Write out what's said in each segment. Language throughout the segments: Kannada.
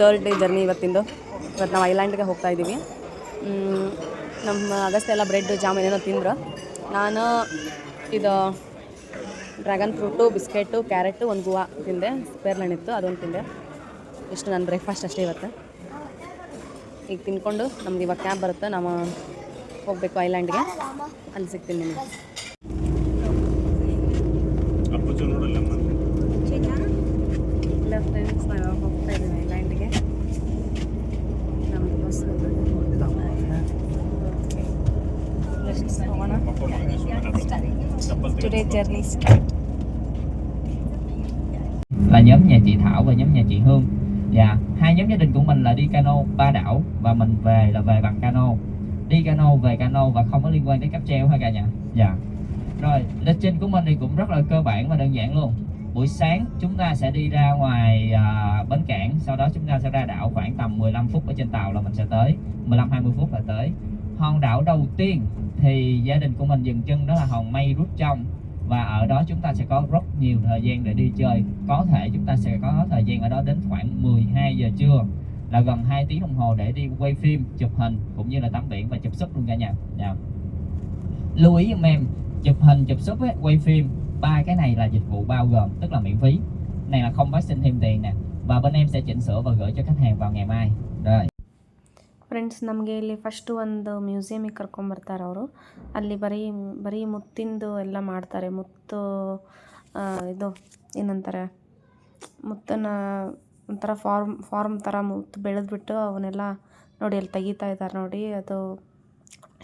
ಥರ್ಡ್ ಡೇ ಜರ್ನಿ ಇವತ್ತು ನಾವು ಐಲ್ಯಾಂಡ್ಗೆ ಹೋಗ್ತಾ ಇದ್ದೀವಿ. ನಮ್ಮ ಅಗಸ್ತ್ಯ ಎಲ್ಲ ಬ್ರೆಡ್ ಜಾಮ್ ಏನೇನೋ ತಿಂದ್ರು. ನಾನು ಇದು ಡ್ರ್ಯಾಗನ್ ಫ್ರೂಟು, ಬಿಸ್ಕೆಟು, ಕ್ಯಾರೆಟು, ಒಂದು ಹೂವು ತಿಂದೆ. ಪೇರ್ಲಣ್ಣಿತ್ತು, ಅದೊಂದು ತಿಂದೆ. ಇಷ್ಟು ನನ್ನ ಬ್ರೇಕ್ಫಾಸ್ಟ್ ಅಷ್ಟೇ ಇವತ್ತು. ಈಗ ತಿನ್ಕೊಂಡು ನಮ್ದು ಇವಾಗ ಕ್ಯಾಬ್ ಬರುತ್ತೆ, ನಾವು ಹೋಗಬೇಕು ಐಲ್ಯಾಂಡ್ಗೆ. ಅಲ್ಲಿ ಸಿಗ್ತೀನಿ ನಿಮಗೆ. ಇಲ್ಲ ಫ್ರೆಂಡ್ಸ್, ನಾವು ಹೋಗ್ತಾ ಇದ್ದೀವಿ ಐಲ್ಯಾಂಡ್ಗೆ. ನಮ್ಮದು ಬಸ್ ಹೋಗೋಣ. Today journey start. Là nhóm nhà chị Thảo và nhóm nhà chị Hương. Dạ, hai nhóm gia đình của mình là đi cano Ba Đảo và mình về là về bằng cano. Đi cano về cano và không có liên quan đến cáp treo ha cả nhà. Dạ. Rồi, lịch trình của mình thì cũng rất là cơ bản và đơn giản luôn. Buổi sáng chúng ta sẽ đi ra ngoài bến cảng, sau đó chúng ta sẽ ra đảo khoảng tầm 15 phút ở trên tàu là mình sẽ tới, 15-20 phút là tới. Hòn đảo đầu tiên thì gia đình của mình dừng chân đó là hòn Mây Rút Trong, và ở đó chúng ta sẽ có rất nhiều thời gian để đi chơi. Có thể chúng ta sẽ có thời gian ở đó đến khoảng 12 giờ trưa, là gần 2 tiếng đồng hồ để đi quay phim, chụp hình cũng như là tắm biển và chụp xuất luôn cả nhà. Lưu ý giùm em, chụp hình, chụp xuất, quay phim, ba cái này là dịch vụ bao gồm, tức là miễn phí. Này là không phát sinh thêm tiền nè, và bên em sẽ chỉnh sửa và gửi cho khách hàng vào ngày mai. Rồi. Friends, ನಮಗೆ ಇಲ್ಲಿ ಫಸ್ಟು ಒಂದು ಮ್ಯೂಸಿಯಮಿಗೆ ಕರ್ಕೊಂಬರ್ತಾರೆ ಅವರು. ಅಲ್ಲಿ ಬರೀ ಮುತ್ತಿಂದು ಎಲ್ಲ ಮಾಡ್ತಾರೆ. ಮುತ್ತು ಇದು ಏನಂತಾರೆ, ಮುತ್ತನ್ನು ಒಂಥರ ಫಾರ್ಮ್ ಥರ ಮುತ್ತು ಬೆಳೆದ್ಬಿಟ್ಟು ಅವನ್ನೆಲ್ಲ ನೋಡಿ ಅಲ್ಲಿ ತೆಗಿತಾ ಇದ್ದಾರೆ ನೋಡಿ. ಅದು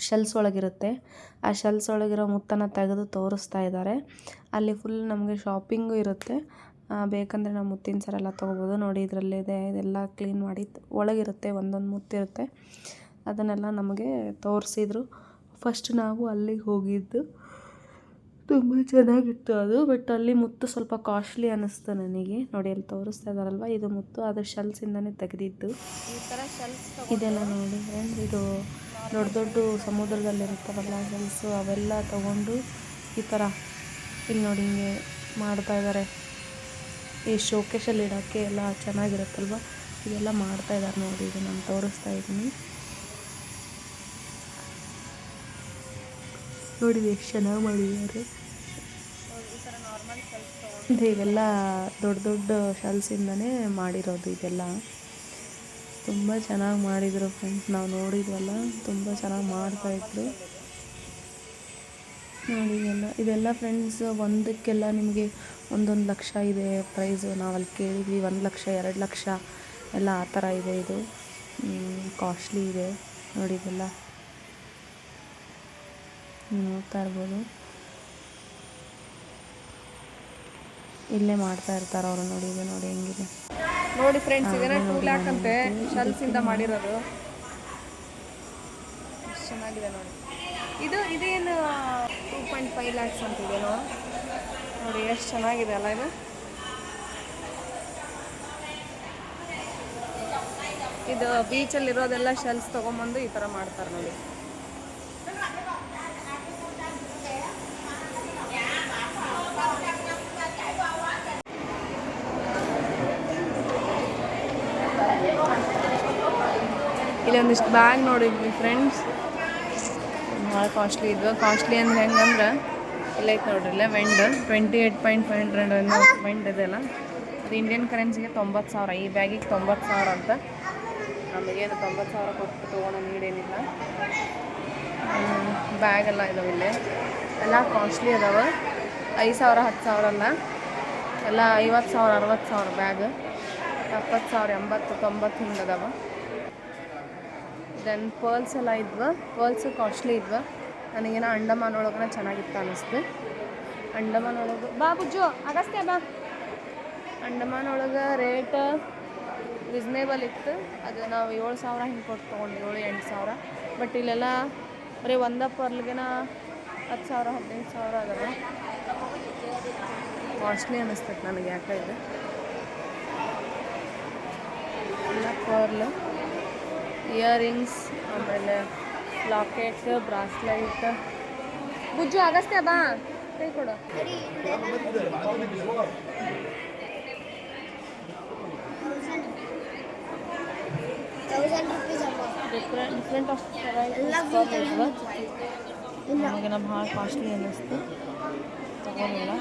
ಶೆಲ್ಸ್ ಒಳಗಿರುತ್ತೆ. ಆ ಶೆಲ್ಸ್ ಒಳಗಿರೋ ಮುತ್ತನ್ನು ತೆಗೆದು ತೋರಿಸ್ತಾ ಇದ್ದಾರೆ. ಅಲ್ಲಿ ಫುಲ್ ನಮಗೆ ಶಾಪಿಂಗು ಇರುತ್ತೆ. ಬೇಕಂದರೆ ನಾವು ಮುತ್ತಿನ ಸರ ಎಲ್ಲ ತೊಗೋಬೋದು. ನೋಡಿ ಇದರಲ್ಲಿದೆ, ಇದೆಲ್ಲ ಕ್ಲೀನ್ ಮಾಡಿ ಒಳಗಿರುತ್ತೆ, ಒಂದೊಂದು ಮುತ್ತಿರುತ್ತೆ. ಅದನ್ನೆಲ್ಲ ನಮಗೆ ತೋರಿಸಿದ್ರು. ಫಸ್ಟ್ ನಾವು ಅಲ್ಲಿಗೆ ಹೋಗಿದ್ದು, ತುಂಬ ಚೆನ್ನಾಗಿತ್ತು ಅದು. ಬಟ್ ಅಲ್ಲಿ ಮುತ್ತು ಸ್ವಲ್ಪ ಕಾಸ್ಟ್ಲಿ ಅನ್ನಿಸ್ತು ನನಗೆ. ನೋಡಿ ಅಲ್ಲಿ ತೋರಿಸ್ತಾ ಇದ್ದಾರಲ್ವ, ಇದು ಮುತ್ತು ಅದ್ರ ಶೆಲ್ಸಿಂದನೇ ತೆಗೆದಿದ್ದು. ಈ ಥರ ಶೆಲ್ಸ್ ಇದೆಲ್ಲ ನೋಡಿ ಫ್ರೆಂಡ್ಸ್, ಇದು ದೊಡ್ಡ ದೊಡ್ಡ ಸಮುದ್ರದಲ್ಲಿರುತ್ತವಲ್ಲ ಶೆಲ್ಸು, ಅವೆಲ್ಲ ತೊಗೊಂಡು ಈ ಥರ ಇಲ್ಲಿ ನೋಡಿ ಹಿಂಗೆ ಮಾಡ್ತಾಯಿದ್ದಾರೆ. ಈ ಶೋಕೇಶಲ್ಲಿ ಇಡೋಕ್ಕೆ ಎಲ್ಲ ಚೆನ್ನಾಗಿರುತ್ತಲ್ವ, ಇದೆಲ್ಲ ಮಾಡ್ತಾಯಿದ್ದಾರೆ ನೋಡಿ. ಇದು ನಾನು ತೋರಿಸ್ತಾ ಇದ್ದೀನಿ ನೋಡಿ, ಎಷ್ಟು ಚೆನ್ನಾಗಿ ಮಾಡಿದ್ದಾರೆ. ಇವೆಲ್ಲ ದೊಡ್ಡ ದೊಡ್ಡ ಶೆಲ್ಸಿಂದನೇ ಮಾಡಿರೋದು. ಇದೆಲ್ಲ ತುಂಬ ಚೆನ್ನಾಗಿ ಮಾಡಿದರು ಫ್ರೆಂಡ್ಸ್. ನಾವು ನೋಡಿದ್ವಲ್ಲ, ತುಂಬ ಚೆನ್ನಾಗಿ ಮಾಡ್ತಾಯಿದ್ರು ನೋಡಿ. ಇದೆಲ್ಲ ಫ್ರೆಂಡ್ಸ್ ಒಂದಕ್ಕೆಲ್ಲ ನಿಮಗೆ 1 ಲಕ್ಷ ಇದೆ ಪ್ರೈಸು. ನಾವಲ್ಲಿ ಕೇಳಿದ್ವಿ 1 ಲಕ್ಷ 2 ಲಕ್ಷ ಎಲ್ಲ ಆ ಥರ ಇದೆ. ಇದು ಕಾಸ್ಟ್ಲಿ ಇದೆ ನೋಡಿ. ಇದೆಲ್ಲ ನೋಡ್ತಾ ಇರ್ಬೋದು, ಇಲ್ಲೇ ಮಾಡ್ತಾ ಇರ್ತಾರೆ ಅವರು ನೋಡಿ. ಇದು ನೋಡಿ ಹೆಂಗಿದೆ ನೋಡಿ ಫ್ರೆಂಡ್ಸ್. ಇದನ್ನ 2 ಲ್ಯಾಕ್ ಅಂತೆ ಶೆಲ್ಸಿಂದ ಮಾಡಿರೋದು. ಚೆನ್ನಾಗಿದೆ ನೋಡಿ. ಇದೇನು 2.5 ಲ್ಯಾಕ್ಸ್ ಅಂತಿದೆಯೋ ನೋಡಿ. ಎಷ್ಟು ಚೆನ್ನಾಗಿದೆ ಅಲ್ಲ ಇದು. ಇದು ಬೀಚಲ್ಲಿರೋದೆಲ್ಲ ಶೆಲ್ಸ್ ತೊಗೊಂಬಂದು ಈ ಥರ ಮಾಡ್ತಾರೆ ನೋಡಿ. ಇಲ್ಲಿ ಒಂದಿಷ್ಟು ಬ್ಯಾಗ್ ನೋಡಿದ್ವಿ ಫ್ರೆಂಡ್ಸ್, ಭಾಳ ಕಾಸ್ಟ್ಲಿ ಇದ್ವು. ಕಾಸ್ಟ್ಲಿ ಅಂದ್ರೆ ಹೆಂಗಂದ್ರೆ ಇಲ್ಲೈತೆ ನೋಡ್ರಿ, ಇಲ್ಲ ವೆಂಡ್ 28,500 ವೆಂಡ್ ಇದೆಲ್ಲ. ಅದು ಇಂಡಿಯನ್ ಕರೆನ್ಸಿಗೆ 90,000. ಈ ಬ್ಯಾಗಿಗೆ 90,000 ಅಂತ. ನಮಗೇನು 90,000 ಕೊಟ್ಟು ತೊಗೊಳೋ ನೀಡೇನಿಲ್ಲ. ಬ್ಯಾಗೆಲ್ಲ ಇದಾವೆ ಇಲ್ಲಿ, ಎಲ್ಲ ಕಾಸ್ಟ್ಲಿ ಅದಾವೆ. 5,000 10,000 ಅಲ್ಲ, ಎಲ್ಲ 50,000 60,000 ಬ್ಯಾಗ್. 70,000 80 90 ಹಿಂಗೆ ಅದಾವೆ. ದೆನ್ ಪರ್ಲ್ಸ್ ಎಲ್ಲ ಇದ್ವು. ಪರ್ಲ್ಸು ಕಾಸ್ಟ್ಲಿ ಇದ್ವು. ನನಗೇನೋ ಅಂಡಮಾನ್ ಒಳಗನ ಚೆನ್ನಾಗಿತ್ತು ಅನ್ನಿಸ್ತು. ಅಂಡಮಾನ್ ಒಳಗೆ ಬಾ ಬುಜ್ಜು, ಅಗಸ್ತ್ಯ ಬಾ. ಅಂಡಮಾನ್ ಒಳಗೆ ರೇಟ್ ರೀಸ್ನೇಬಲ್ ಇತ್ತು. ಅದು ನಾವು 7,000 ಹಿಂಗೆ ಕೊಟ್ಟು ತೊಗೊಂಡು 7-8,000. ಬಟ್ ಇಲ್ಲೆಲ್ಲ ಬರೀ ಒಂದೇ ಪರ್ಲ್ಗೆನ 10,000 15,000 ಅದಲ್ಲ. ಕಾಸ್ಟ್ಲಿ ಅನ್ನಿಸ್ತೈತೆ ನನಗೆ ಯಾಕೆ ಇದು. ಎಲ್ಲ ಪರ್ಲ್, ಇಯರಿಂಗ್ಸ್, ಆಮೇಲೆ ಲಾಕೆಟ್, ಬ್ರಾಸ್ಲೈಟ್. ಬುಜ್ಜು ಅಗಸ್ತ್ಯ ಬಾ, ಕೈ ಕೊಡು. ಡಿಫ್ರೆಂಟ್ ಆಫ್ ನಮಗೆಲ್ಲ ಭಾಳ ಕಾಸ್ಟ್ಲಿ ಅನ್ನಿಸ್ತು, ತಗೋಲಿಲ್ಲ.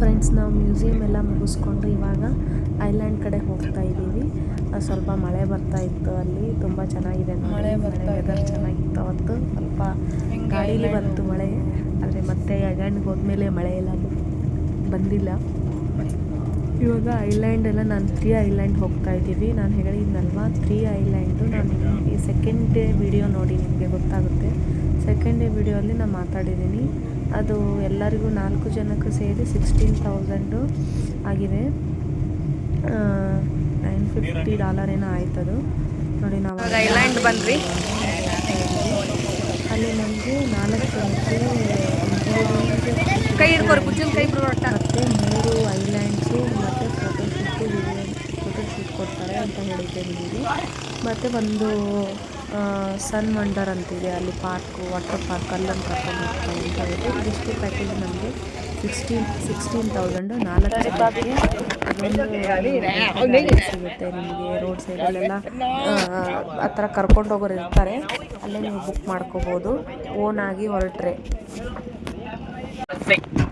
ಫ್ರೆಂಡ್ಸ್, ನಾವು ಮ್ಯೂಸಿಯಮ್ ಎಲ್ಲ ಮುಗಿಸ್ಕೊಂಡು ಇವಾಗ ಐಲ್ಯಾಂಡ್ ಕಡೆ ಹೋಗ್ತಾ ಇದ್ದೀವಿ. ಸ್ವಲ್ಪ ಮಳೆ ಬರ್ತಾ ಇತ್ತು, ಅಲ್ಲಿ ತುಂಬ ಚೆನ್ನಾಗಿದೆ, ಮಳೆ ವೆದರ್ ಚೆನ್ನಾಗಿತ್ತು. ಅವತ್ತು ಸ್ವಲ್ಪ ಗಾಡೀಲಿ ಬಂತು ಮಳೆ, ಆದರೆ ಮತ್ತೆ ಐಲ್ಯಾಂಡ್ಗೆ ಹೋದ್ಮೇಲೆ ಮಳೆ ಎಲ್ಲ ಬಂದಿಲ್ಲ. ಇವಾಗ ಐಲ್ಯಾಂಡ್ ಎಲ್ಲ ನಾನು 3 ಐಲ್ಯಾಂಡ್ ಹೋಗ್ತಾ ಇದ್ದೀವಿ. ನಾನು ಹೇಳಿದ್ನಲ್ವ 3 ಐಲ್ಯಾಂಡು, ನಾನು ಈ ಸೆಕೆಂಡ್ ಡೇ ವಿಡಿಯೋ ನೋಡಿ ನಿಮಗೆ ಗೊತ್ತಾಗುತ್ತೆ. ಸೆಕೆಂಡ್ ಡೇ ವಿಡಿಯೋಲ್ಲಿ ನಾನು ಮಾತಾಡಿದ್ದೀನಿ. ಅದು ಎಲ್ಲರಿಗೂ 4 ಜನಕ್ಕೂ ಸೇರಿ $16,000 ಆಗಿದೆ. $950 ಏನೋ ಆಯ್ತದು ನೋಡಿ. ನಾವು ಐಲ್ಯಾಂಡ್ ಬಂದ್ವಿ. ಅಲ್ಲಿ ನಮಗೆ 4 ಜನಕ್ಕೆ ಕೈ ಹಿಡ್ಕೋರು ಕೈ ಮತ್ತು 3 ಐಲ್ಯಾಂಡ್ಸು ಮತ್ತು ಫೋಟೋಶೂಟ್ ಕೊಡ್ತಾರೆ ಅಂತ ಹೇಳಿದ್ದೆ ನಿಮಗೆ. ಮತ್ತು ಒಂದು ಸನ್ ವಂಡರ್ ಅಂತಿದೆ ಅಲ್ಲಿ, ಪಾರ್ಕು, ವಾಟರ್ ಪಾರ್ಕ್, ಅಲ್ಲೊಂದು ಕರ್ಕೊಂಡು ಹೋಗ್ತಾರೆ ಅಂತ ಹೇಳಿ. ಇದಿಷ್ಟು ಪ್ಯಾಕೇಜ್ ನಮಗೆ $16,000 4 ಜನಕ್ಕೆ. ಅದೊಂದು ಸಿಗುತ್ತೆ ನಿಮಗೆ ರೋಡ್ ಸೈಡಲ್ಲೆಲ್ಲ ಆ ಥರ ಕರ್ಕೊಂಡು ಹೋಗೋರು ಇರ್ತಾರೆ, ಅಲ್ಲೇ ನೀವು ಬುಕ್ ಮಾಡ್ಕೋಬೋದು ಓನಾಗಿ ಹೊರಟ್ರೆ.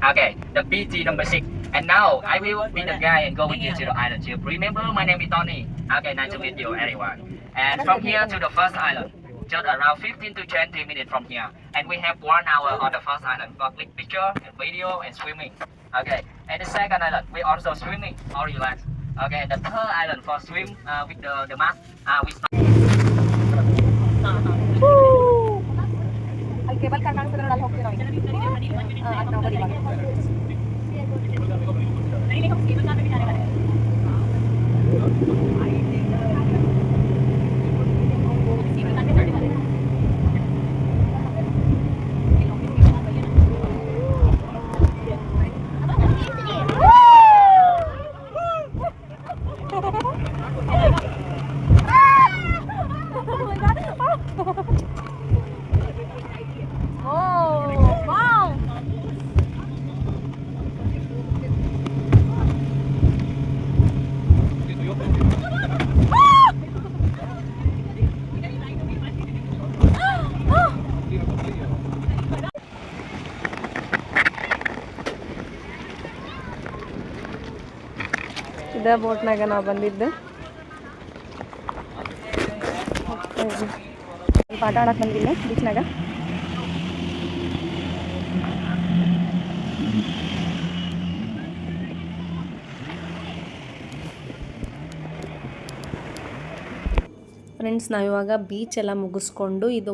Okay, the BT number 6. And now I will be the guy and go with you to the island. You remember my name is Tony. Okay, nice to meet you, everyone. And from here to the first island, just around 15 to 20 minutes from here. And we have 1 hour on the first island for click picture, and video, and swimming. Okay, and the second island, we also swimming or relax. Okay, the third island for swim with the mask. We start. Al cable car ಕಾಣಿಸಿದ್ರೆ ಅಲ್ಲಿ ಹೋಗ್ತೀರಾ ಅದು ನಾವು ಬರೀ ಇದೇ ಬೋಟ್ನಾಗ ನಾವು ಬಂದಿದ್ದು. ಸ್ವಲ್ಪ ಆಟ ಆಡಕ್ಕೆ ಬಂದಿಲ್ಲ ಬೀಚ್ನಾಗ. ಫ್ರೆಂಡ್ಸ್, ನಾವಿವಾಗ ಬೀಚ್ ಎಲ್ಲ ಮುಗಿಸ್ಕೊಂಡು, ಇದು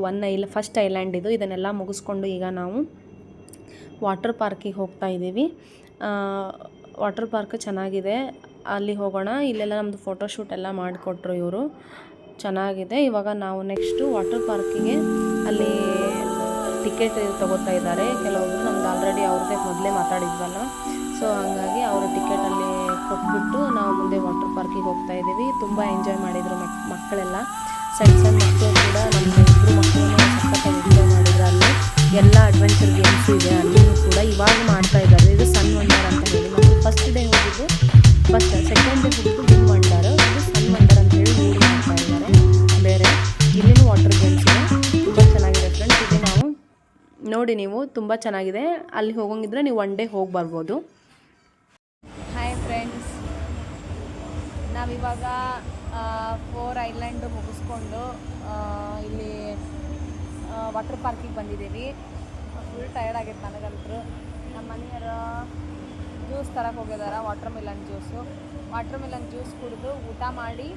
ಫಸ್ಟ್ ಐಲ್ಯಾಂಡ್ ಇದು, ಇದನ್ನೆಲ್ಲ ಮುಗಿಸ್ಕೊಂಡು ಈಗ ನಾವು ವಾಟರ್ ಪಾರ್ಕಿಗೆ ಹೋಗ್ತಾ ಇದ್ದೀವಿ. ವಾಟರ್ ಪಾರ್ಕ್ ಚೆನ್ನಾಗಿದೆ, ಅಲ್ಲಿ ಹೋಗೋಣ. ಇಲ್ಲೆಲ್ಲ ನಮ್ಮದು ಫೋಟೋಶೂಟ್ ಎಲ್ಲ ಮಾಡಿಕೊಟ್ರು ಇವರು, ಚೆನ್ನಾಗಿದೆ. ಇವಾಗ ನಾವು ನೆಕ್ಸ್ಟು ವಾಟರ್ ಪಾರ್ಕಿಗೆ ಅಲ್ಲಿ ಟಿಕೆಟ್ ತೊಗೋತಾ ಇದ್ದಾರೆ ಕೆಲವೊಬ್ರು. ನಮ್ದು ಆಲ್ರೆಡಿ ಅವ್ರದ್ದೇ ಮೊದಲೇ ಮಾತಾಡಿದ್ವಲ್ಲ, ಸೊ ಹಂಗಾಗಿ ಅವರ ಟಿಕೆಟಲ್ಲಿ ಕೊಟ್ಬಿಟ್ಟು ನಾವು ಮುಂದೆ ವಾಟರ್ ಪಾರ್ಕಿಗೆ ಹೋಗ್ತಾ ಇದ್ದೀವಿ. ತುಂಬ ಎಂಜಾಯ್ ಮಾಡಿದರು ಮಕ್ಕಳೆಲ್ಲ, ಸಣ್ಣ ಮಕ್ಕಳು ಕೂಡ. ನಮ್ಮ 2 ಮಕ್ಕಳು ಸಖತ್ತಾಗಿ ಎಂಜಾಯ್ ಮಾಡಿದ್ರು. ಅಲ್ಲಿ ಎಲ್ಲ ಅಡ್ವೆಂಚರ್ ಗೇಮ್ಸು ಇದೆ, ಅಲ್ಲಿಯೂ ಕೂಡ ಇವಾಗ ಮಾಡ್ತಾ ಇದ್ದಾರೆ. ಇದು ಸನ್ ವಂಡರ್ ಅಂತ ಹೇಳಿ, ನಾವು ಫಸ್ಟ್ ಡೇ ಹೋಗಿದ್ದು, ಸೆಕೆಂಡ್ ಡೇ ಹೋಗಿದ್ದು ಬಿಗ್ ವಂಡರ್, ಇದು ಸನ್ ವಂಡರ್ ಅಂತ ಹೇಳಿ ಊರು ಮಾಡ್ತಾ ಇದ್ದಾರೆ ಬೇರೆ. ಇಲ್ಲಿನೂ ವಾಟರ್ ಗೇಮ್ಸ್ ಇದೆ, ತುಂಬ ಚೆನ್ನಾಗಿದೆ ಫ್ರೆಂಡ್ಸ್. ಇದು ನಾವು ನೋಡಿ, ನೀವು ತುಂಬ ಚೆನ್ನಾಗಿದೆ. ಅಲ್ಲಿ ಹೋಗೋಂಗಿದ್ರೆ ನೀವು 1 ಡೇ ಹೋಗಿ ಬರ್ಬೋದು. ಹಾಯ್ ಫ್ರೆಂಡ್ಸ್, ನಾವಿವಾಗ 4 ಐಲ್ಯಾಂಡು ಮುಗಿಸ್ಕೊಂಡು ಇಲ್ಲಿ ವಾಟರ್ ಪಾರ್ಕಿಗೆ ಬಂದಿದ್ದೀವಿ. ಫುಲ್ ಟಯರ್ಡ್ ಆಗೈತೆ ನನಗಂತೂ. ನಮ್ಮ ಮನೆಯವರು ಜ್ಯೂಸ್ ತರಕ್ಕೆ ಹೋಗಿದ್ದಾರೆ, ವಾಟರ್ ಮಿಲನ್ ಜ್ಯೂಸ್ ಕುಡಿದು ಊಟ ಮಾಡಿ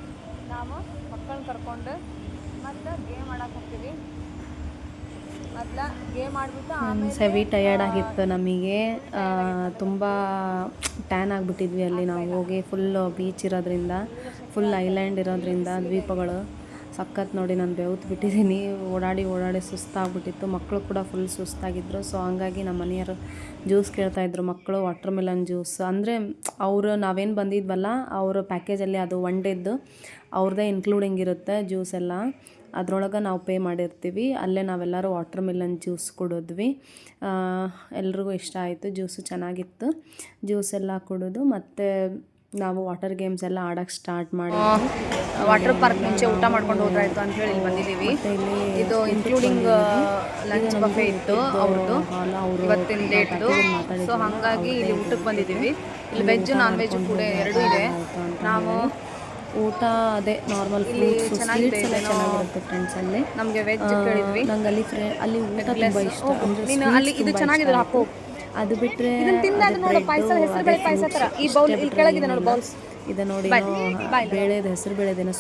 ನಾವು ಮಕ್ಕಳನ್ನ ಕರ್ಕೊಂಡು ಮತ್ತು ಗೇಮ್ ಆಡಕ್ಕೆ ಹೋಗ್ತೀವಿ. ಮೊದಲ ಗೇಮ್ ಆಡಿಬಿಟ್ಟು ಆಮೇಲೆ ಹೆವಿ ಟಯರ್ಡ್ ಆಗಿತ್ತು ನಮಗೆ, ತುಂಬ ಟ್ಯಾನ್ ಆಗಿಬಿಟ್ಟಿದ್ವಿ ಅಲ್ಲಿ ನಾವು ಹೋಗಿ. ಫುಲ್ ಬೀಚ್ ಇರೋದ್ರಿಂದ, ಫುಲ್ ಐಲ್ಯಾಂಡ್ ಇರೋದ್ರಿಂದ, ದ್ವೀಪಗಳು ಸಖತ್ ನೋಡಿ. ನಾನು ಬೆವ್ತು ಬಿಟ್ಟಿದ್ದೀನಿ, ಓಡಾಡಿ ಸುಸ್ತಾಗ್ಬಿಟ್ಟಿತ್ತು. ಮಕ್ಕಳು ಕೂಡ ಫುಲ್ ಸುಸ್ತಾಗಿದ್ದರು. ಸೊ ಹಂಗಾಗಿ ನಮ್ಮ ಮನೆಯವರು ಜ್ಯೂಸ್ ಕೇಳ್ತಾಯಿದ್ರು ಮಕ್ಕಳು, ವಾಟರ್ ಮಿಲನ್ ಜ್ಯೂಸ್. ಅಂದರೆ ಅವರು ನಾವೇನು ಬಂದಿದ್ವಲ್ಲ, ಅವರು ಪ್ಯಾಕೇಜಲ್ಲಿ ಅದು 1 ಡೇದ್ದು ಅವ್ರದ್ದೇ ಇನ್ಕ್ಲೂಡಿಂಗ್ ಇರುತ್ತೆ ಜ್ಯೂಸ್ ಎಲ್ಲ. ಅದರೊಳಗೆ ನಾವು ಪೇ ಮಾಡಿರ್ತೀವಿ. ಅಲ್ಲೇ ನಾವೆಲ್ಲರೂ ವಾಟರ್ ಮಿಲನ್ ಜ್ಯೂಸ್ ಕುಡಿದ್ವಿ. ಎಲ್ರಿಗೂ ಇಷ್ಟ ಆಯಿತು, ಜ್ಯೂಸು ಚೆನ್ನಾಗಿತ್ತು. ಜ್ಯೂಸ್ ಎಲ್ಲ ಕುಡಿದು ಮತ್ತು ನಾವು ವಾಟರ್ ಗೇಮ್ಸ್ ಎಲ್ಲ ಆಡೋಕ್ಕೆ ಸ್ಟಾರ್ಟ್ ಮಾಡಿದ್ವಿ. ವಾಟರ್ ಪಾರ್ಕ್ ಮುಂಚೆ ಊಟ ಮಾಡ್ಕೊಂಡು ಹೋದ್ರಾಯ್ತು ಅಂತ ಹೇಳಿ ಇಲ್ಲಿ ಬಂದಿದ್ದೀವಿ. ಇದು ಇನ್ಕ್ಲೂಡಿಂಗ್ ಲಂಚ್ ಬಫೆ ಇತ್ತು ಅವ್ರದ್ದು ಇವತ್ತಿನ ಡೇಟ್ದು. ಸೊ ಹಾಗಾಗಿ ಇಲ್ಲಿ ಊಟಕ್ಕೆ ಬಂದಿದ್ದೀವಿ. ಇಲ್ಲಿ ವೆಜ್ ನಾನ್ ವೆಜ್ ಕೂಡ ಎರಡೂ ಇದೆ. ನಾವು ಊಟ ಅದೇ ನಾರ್ಮಲ್ ಫ್ರೂಟ್ಸ್ ಸ್ವೀಟ್ಸ್ ಎಲ್ಲ ಚೆನ್ನಾಗಿರುತ್ತೆ ಫ್ರೆಂಡ್ಸ್. ಅಲ್ಲಿ ನಮಗೆ ವೆಜ್ ಕೇಳಿದ್ವಿ. ನಂಗೆ ಅಲ್ಲಿ ಊಟ ತುಂಬ ಇಷ್ಟ. ನೀನು ಅಲ್ಲಿ ಇದು ಚೆನ್ನಾಗಿದೆ ಹಾಕು. ಅದು ಬಿಟ್ಟರೆ ಈ ಬೌಲ್ ಇಲ್ಲಿ ಕೆಳಗಿದೆ ನೋಡಿ ಬೌಲ್ಸ್. ಇದು ನೋಡಿ ಬೇಳೆದ ಹೆಸರು ಬೇಳೆದೇನೋ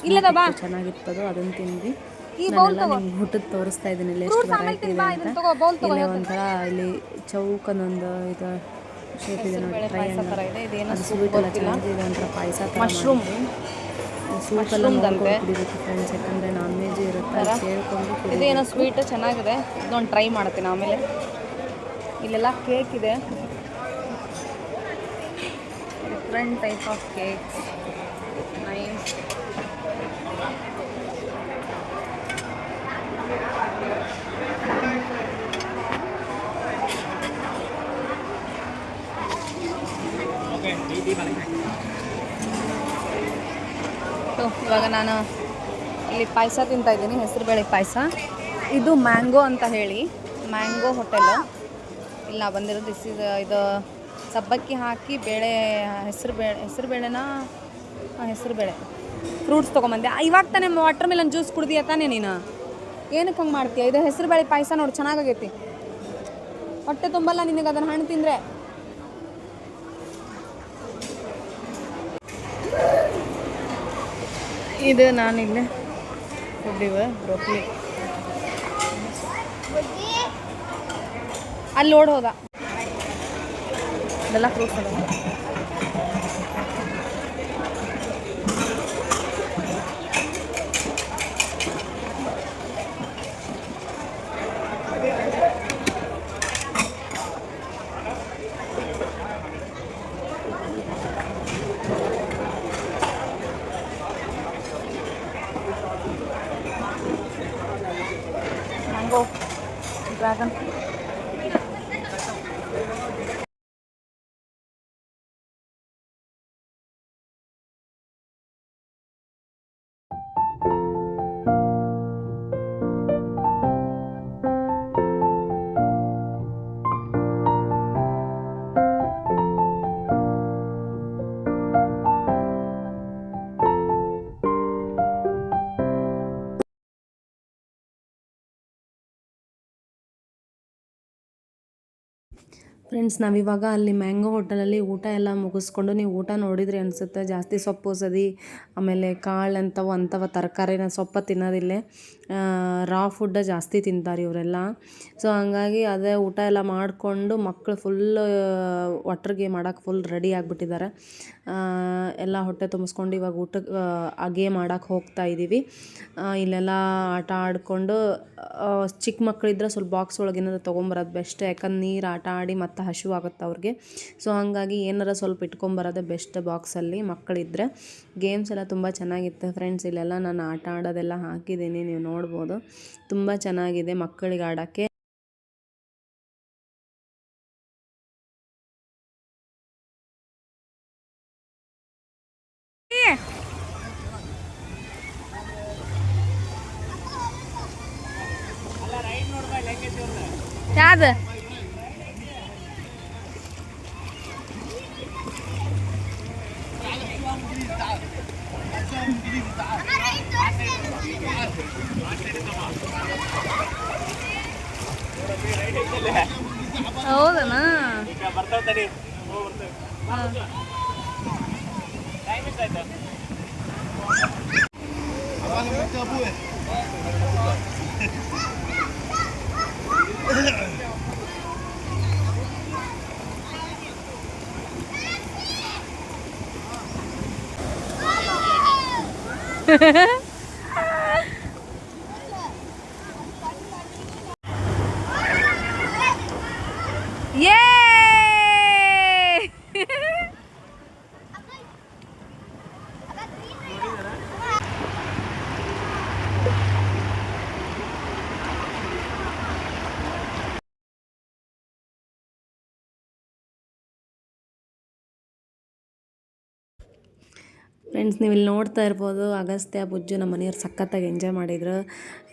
ಚೆನ್ನಾಗಿರ್ತದೋ ಅದನ್ನು ತಿಂದ್ವಿ. ಊಟದ ತೋರಿಸ್ತಾ ಇದ್ದೀನಿ ಇಲ್ಲಿ ಎಷ್ಟು ವೆರೈಟಿ ಇದೆ ಅಂತ. ಇಲ್ಲಿ ಒಂಥರ ಇಲ್ಲಿ ಚೌಕನೊಂದು ಇದು ಶೇಪ್ ಇದೆ ನೋಡಿ, ಟ್ರೈ ಅದು ಸ್ವೀಟ್ ಎಲ್ಲ ಚೆನ್ನಾಗಿದೆ. ಒಂಥರ ಪಾಯಸ ಮಶ್ರೂಮ್ ಸೂಪ್ ಎಲ್ಲ ಕುಡಿಬೇಕು ಫ್ರೆಂಡ್ಸ್, ಯಾಕಂದರೆ ನಾನ್ ವೆಜ್ ಇರುತ್ತೆ ಕೇಳ್ಕೊಂಡು. ಇದೇನೋ ಸ್ವೀಟ್ ಚೆನ್ನಾಗಿದೆ, ಇದೊಂದು ಟ್ರೈ ಮಾಡ್ತೀನಿ ಆಮೇಲೆ. ಇಲ್ಲೆಲ್ಲ ಕೇಕ್ ಇದೆ, different type of cakes. Nice. ಇವಾಗ ನಾನು ಇಲ್ಲಿ ಪಾಯಸ ತಿಂತಾಯಿದ್ದೀನಿ, ಹೆಸರುಬೇಳೆ ಪಾಯಸ. ಇದು ಮ್ಯಾಂಗೋ ಅಂತ ಹೇಳಿ, ಮ್ಯಾಂಗೋ ಹೋಟೆಲ್. ಇಲ್ಲಿ ನಾವು ಬಂದಿರೋದು ಇದು ಸಬ್ಬಕ್ಕಿ ಹಾಕಿ ಬೇಳೆ ಹೆಸರುಬೇಳೆನ ಹೆಸರುಬೇಳೆ ಫ್ರೂಟ್ಸ್ ತೊಗೊಂಬಂದೆ. ಇವಾಗ ತಾನೇ ವಾಟರ್ ಮಿಲನ್ ಜ್ಯೂಸ್ ಕುಡ್ದಿಯ ತಾನೇ ನೀನು? ಏನಕ್ಕೆ ಹಂಗೆ ಮಾಡ್ತೀಯ? ಇದು ಹೆಸರುಬೇಳೆ ಪಾಯಸ ನೋಡಿ, ಚೆನ್ನಾಗೈತಿ. ಹೊಟ್ಟೆ ತುಂಬಲ್ಲ ನಿನಗೆ ಅದನ್ನು ಹಣ್ಣು ತಿಂದರೆ. ಇದು ನಾನಿಲ್ಲೇ ಕುಡ್ದಿವ ಬ್ರೋಕ್ಲಿ ಅಲ್ಲಿ ಓಡ್ ಹೋದ. ಇದೆಲ್ಲ ಫ್ರೂಟ್ಸ್ ಅದ. Mango dragon. ಫ್ರೆಂಡ್ಸ್, ನಾವಿವಾಗ ಅಲ್ಲಿ ಮ್ಯಾಂಗೋ ಹೋಟೆಲಲ್ಲಿ ಊಟ ಎಲ್ಲ ಮುಗಿಸ್ಕೊಂಡು, ನೀವು ಊಟ ನೋಡಿದ್ರಿ ಅನಿಸುತ್ತೆ, ಜಾಸ್ತಿ ಸೊಪ್ಪು ಸದಿ ಆಮೇಲೆ ಕಾಳು ಅಂಥವು ತರಕಾರಿನ ಸೊಪ್ಪು ತಿನ್ನೋದಿಲ್ಲೇ. ರಾ ಫುಡ್ಡ ಜಾಸ್ತಿ ತಿಂತಾರೆ ಇವರೆಲ್ಲ. ಸೊ ಹಂಗಾಗಿ ಅದೇ ಊಟ ಎಲ್ಲ ಮಾಡಿಕೊಂಡು ಮಕ್ಕಳು ಫುಲ್ಲು ವಾಟರ್ ಗೇಮ್ ಆಡೋಕೆ ಫುಲ್ ರೆಡಿ ಆಗಿಬಿಟ್ಟಿದ್ದಾರೆ. ಎಲ್ಲ ಹೊಟ್ಟೆ ತುಂಬಿಸ್ಕೊಂಡು ಇವಾಗ ಊಟಕ್ಕೆ ಗೇಮ್ ಆಡೋಕೆ ಹೋಗ್ತಾ ಇದ್ದೀವಿ. ಇಲ್ಲೆಲ್ಲ ಆಟ ಆಡಿಕೊಂಡು, ಚಿಕ್ಕ ಮಕ್ಕಳಿದ್ರೆ ಸ್ವಲ್ಪ ಬಾಕ್ಸ್ ಒಳಗೆ ಏನಾದ್ರು ತೊಗೊಂಬರೋದು ಬೆಸ್ಟ್, ಯಾಕಂದ್ರೆ ನೀರು ಆಟ ಆಡಿ ಮತ್ತು ಹಸಿವು ಆಗುತ್ತೆ ಅವ್ರಿಗೆ. ಸೊ ಹಾಗಾಗಿ ಏನಾರ ಸ್ವಲ್ಪ ಇಟ್ಕೊಂಬರೋದೇ ಬೆಸ್ಟ್ ಬಾಕ್ಸಲ್ಲಿ ಮಕ್ಕಳಿದ್ದರೆ. ಗೇಮ್ಸ್ ಎಲ್ಲ ತುಂಬ ಚೆನ್ನಾಗಿತ್ತು ಫ್ರೆಂಡ್ಸ್. ಇಲ್ಲೆಲ್ಲ ನಾನು ಆಟ ಆಡೋದೆಲ್ಲ ಹಾಕಿದ್ದೀನಿ, ನೀವು ನೋಡ್ಬೋದು. ತುಂಬ ಚೆನ್ನಾಗಿದೆ ಮಕ್ಕಳಿಗೆ ಆಡೋಕ್ಕೆ. ಯಾವ್ದು? ಹೌದನಾ? ಫ್ರೆಂಡ್ಸ್ ನೀವು ಇಲ್ಲಿ ನೋಡ್ತಾ ಇರ್ಬೋದು ಅಗಸ್ತ್ಯ ಬುಜ್ಜು ನಮ್ಮ ಮನೆಯವ್ರು ಸಖತ್ತಾಗಿ ಎಂಜಾಯ್ ಮಾಡಿದ್ರು.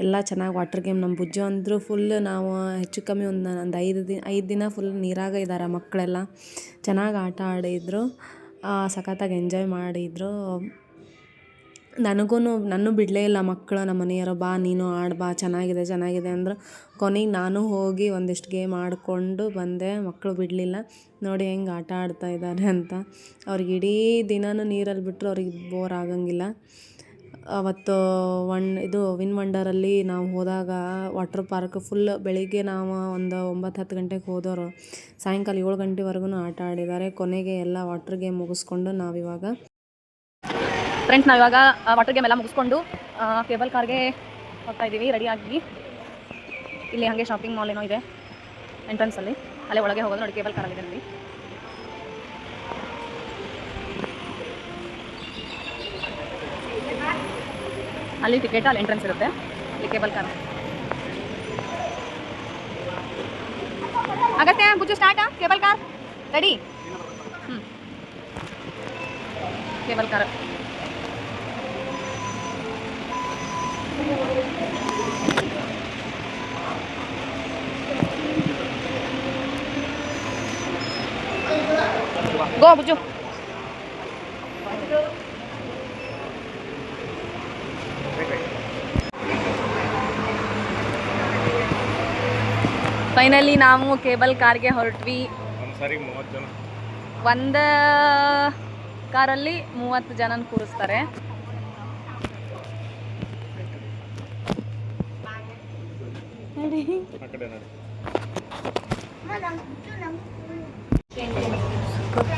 ಎಲ್ಲ ಚೆನ್ನಾಗಿ ವಾಟರ್ ಗೇಮ್ ನಮ್ಮ ಬುಜ್ಜು ಅಂದರೂ ಫುಲ್ ನಾವು ಹೆಚ್ಚು ಕಮ್ಮಿ ಒಂದು 5 ದಿನ ಫುಲ್ ನೀರಾಗ ಇದ್ದಾರೆ ಮಕ್ಕಳೆಲ್ಲ. ಚೆನ್ನಾಗಿ ಆಟ ಆಡಿದರು, ಸಖತ್ತಾಗಿ ಎಂಜಾಯ್ ಮಾಡಿದರು. ನನ್ನೂ ಬಿಡಲೇ ಇಲ್ಲ ಮಕ್ಕಳು, ನಮ್ಮ ಮನೆಯವರು ಬಾ ನೀನು ಆಡು ಬಾ ಚೆನ್ನಾಗಿದೆ ಅಂದರು. ಕೊನೆಗೆ ನಾನು ಹೋಗಿ ಒಂದಿಷ್ಟು ಗೇಮ್ ಆಡಿಕೊಂಡು ಬಂದೆ. ಮಕ್ಕಳು ಬಿಡಲಿಲ್ಲ, ನೋಡಿ ಹೆಂಗೆ ಆಟ ಆಡ್ತಾ ಇದ್ದಾರೆ ಅಂತ. ಅವ್ರಿಗೆ ಇಡೀ ದಿನವೂ ನೀರಲ್ಲಿ ಬಿಟ್ಟರು ಅವ್ರಿಗೆ ಬೋರ್ ಆಗಂಗಿಲ್ಲ. ಅವತ್ತು ವಿನ್ ವಂಡರಲ್ಲಿ ನಾವು ಹೋದಾಗ ವಾಟರ್ ಪಾರ್ಕ್ ಫುಲ್ ಬೆಳಿಗ್ಗೆ ನಾವು ಒಂದು 9-10 ಗಂಟೆಗೆ ಹೋದವರು ಸಾಯಂಕಾಲ 7 ಗಂಟೆವರೆಗೂ ಆಟ ಆಡಿದ್ದಾರೆ. ಕೊನೆಗೆ ಎಲ್ಲ ವಾಟರ್ ಗೇಮ್ ಮುಗಿಸ್ಕೊಂಡು ನಾವಿವಾಗ ಫ್ರೆಂಡ್ಸ್ ನಾವಿವಾಗ ವಾಟರ್ ಗೇಮ್ ಎಲ್ಲ ಮುಗಿಸ್ಕೊಂಡು ಕೇಬಲ್ ಕಾರ್ಗೆ ಹೋಗ್ತಾ ಇದ್ದೀವಿ ರೆಡಿಯಾಗಿ. ಇಲ್ಲಿ ಹಾಗೆ ಶಾಪಿಂಗ್ ಮಾಲ್ ಏನೋ ಇದೆ ಎಂಟ್ರೆನ್ಸಲ್ಲಿ, ಅಲ್ಲೇ ಒಳಗೆ ಹೋಗೋದು ನೋಡಿ ಕೇಬಲ್ ಕಾರಲ್ಲಿ ಅಲ್ಲಿ. ಅಲ್ಲಿ ಟಿಕೆಟ್ ಅಲ್ಲಿ ಎಂಟ್ರೆನ್ಸ್ ಇರುತ್ತೆ, ಇಲ್ಲಿ ಕೇಬಲ್ ಕಾರ್. ಆಗತ್ತೆ Bujju start cable car ready. Cable car go Bujju. Finally ನಾವು ಕೇಬಲ್ ಕಾರ್ಗೆ ಹೊರಟ್ವಿ. ಒಂದು ಕಾರಲ್ಲಿ 30 ಜನನ ಕೂರಿಸ್ತಾರೆ.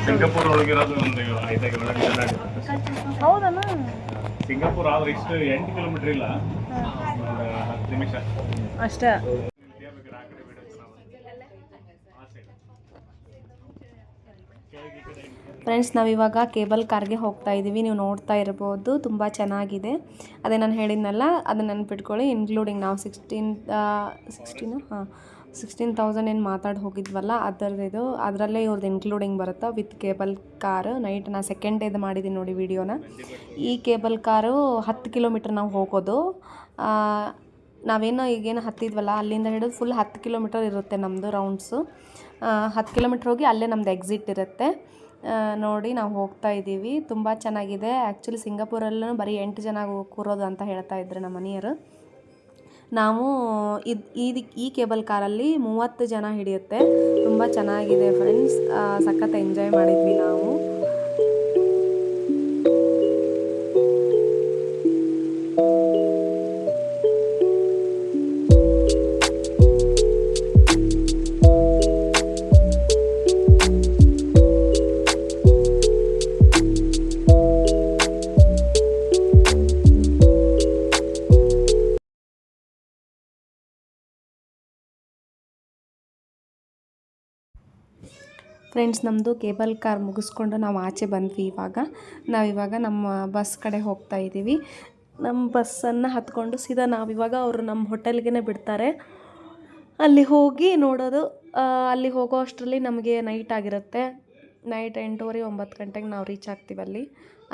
ಸಿಂಗಾಪುರ್ ಒಳಗಿರೋದು ಒಂದು 5 ಕಿಲೋಮೀಟರ್. ಹೌದಣ್ಣ, ಸಿಂಗಾಪುರ್ ಆದ್ರೆ ಇಷ್ಟು 8 ಕಿಲೋಮೀಟರ್ ಇಲ್ಲ, 10 ನಿಮಿಷ ಅಷ್ಟೇ. ಫ್ರೆಂಡ್ಸ್ ನಾವಿವಾಗ ಕೇಬಲ್ ಕಾರ್ಗೆ ಹೋಗ್ತಾ ಇದ್ದೀವಿ. ನೀವು ನೋಡ್ತಾ ಇರ್ಬೋದು, ತುಂಬ ಚೆನ್ನಾಗಿದೆ. ಅದೇ ನಾನು ಹೇಳಿದ್ನಲ್ಲ, ಅದನ್ನು ನೆನ್ಪಿಟ್ಕೊಳ್ಳಿ. ಇನ್ಕ್ಲೂಡಿಂಗ್ ನಾವು 16,000 ಏನು ಮಾತಾಡಿ ಹೋಗಿದ್ವಲ್ಲ ಅದರದ್ದು, ಅದರಲ್ಲೇ ಇವ್ರದ್ದು ಇನ್ಕ್ಲೂಡಿಂಗ್ ಬರುತ್ತೆ ವಿತ್ ಕೇಬಲ್ ಕಾರು. ನೈಟ್ ನಾನು ಸೆಕೆಂಡ್ ಡೇದು ಮಾಡಿದ್ದೀನಿ ನೋಡಿ ವಿಡಿಯೋನ. ಈ ಕೇಬಲ್ ಕಾರು 10 ಕಿಲೋಮೀಟ್ರ್ ನಾವು ಹೋಗೋದು. ನಾವೇನೋ ಈಗೇನು ಹತ್ತಿದ್ವಲ್ಲ ಅಲ್ಲಿಂದ ಹಿಡಿದು ಫುಲ್ 10 ಕಿಲೋಮೀಟರ್ ಇರುತ್ತೆ ನಮ್ಮದು ರೌಂಡ್ಸು. 10 ಕಿಲೋಮೀಟ್ರ್ ಹೋಗಿ ಅಲ್ಲೇ ನಮ್ಮದು ಎಕ್ಸಿಟ್ ಇರುತ್ತೆ. ನೋಡಿ ನಾವು ಹೋಗ್ತಾ ಇದ್ದೀವಿ, ತುಂಬ ಚೆನ್ನಾಗಿದೆ. ಆ್ಯಕ್ಚುಲಿ ಸಿಂಗಾಪುರಲ್ಲೂ ಬರೀ 8 ಜನ ಕೂರೋದು ಅಂತ ಹೇಳ್ತಾ ಇದ್ರು ನಮ್ಮ ಮನೆಯವರು. ನಾವು ಈ ಕೇಬಲ್ ಕಾರಲ್ಲಿ 30 ಜನ ಹಿಡಿಯುತ್ತೆ. ತುಂಬ ಚೆನ್ನಾಗಿದೆ ಫ್ರೆಂಡ್ಸ್, ಸಖತ್ ಎಂಜಾಯ್ ಮಾಡಿದ್ವಿ ನಾವು. ಫ್ರೆಂಡ್ಸ್ ನಮ್ಮದು ಕೇಬಲ್ ಕಾರ್ ಮುಗಿಸ್ಕೊಂಡು ನಾವು ಆಚೆ ಬಂದ್ವಿ. ನಾವಿವಾಗ ನಮ್ಮ ಬಸ್ ಕಡೆ ಹೋಗ್ತಾ ಇದ್ದೀವಿ. ನಮ್ಮ ಬಸ್ಸನ್ನು ಹತ್ಕೊಂಡು ಸೀದಾ ನಾವಿವಾಗ ಅವರು ನಮ್ಮ ಹೋಟೆಲ್ಗೆ ಬಿಡ್ತಾರೆ. ಅಲ್ಲಿ ಹೋಗಿ ನೋಡೋದು. ಅಲ್ಲಿ ಹೋಗೋ ಅಷ್ಟರಲ್ಲಿ ನಮಗೆ ನೈಟ್ ಆಗಿರುತ್ತೆ. ನೈಟ್ 8:30-9 ಗಂಟೆಗೆ ನಾವು ರೀಚ್ ಆಗ್ತೀವಿ.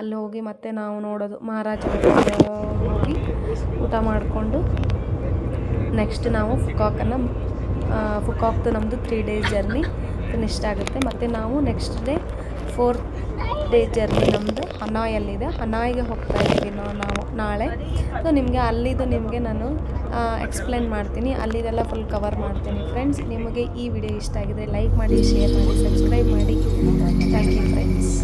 ಅಲ್ಲಿ ಹೋಗಿ ಮತ್ತೆ ನಾವು ನೋಡೋದು ಮಹಾರಾಜ ಹೋಗಿ ಊಟ ಮಾಡಿಕೊಂಡು ನೆಕ್ಸ್ಟ್ ನಾವು ಫುಕಾಕ್ದು ನಮ್ಮದು 3 ಡೇಸ್ ಜರ್ನಿ ಫಿನಿಶ್ ಆಗುತ್ತೆ. ಮತ್ತು ನಾವು next day 4th day journey ನಮ್ಮದು ಹನಾಯಲ್ಲಿದೆ. ಹನಾಯಿಗೆ ಹೋಗ್ತಾ ಇದ್ದೀವಿ ನಾವು ನಾಳೆ. ಸೊ ನಿಮಗೆ ನಾನು ಎಕ್ಸ್ಪ್ಲೇನ್ ಮಾಡ್ತೀನಿ, ಅಲ್ಲಿದೆಲ್ಲ ಫುಲ್ ಕವರ್ ಮಾಡ್ತೀನಿ. ಫ್ರೆಂಡ್ಸ್ ನಿಮಗೆ ಈ ವಿಡಿಯೋ ಇಷ್ಟ ಆಗಿದ್ರೆ ಲೈಕ್ ಮಾಡಿ, ಶೇರ್ ಮಾಡಿ, ಸಬ್ಸ್ಕ್ರೈಬ್ ಮಾಡಿ. Thank you friends.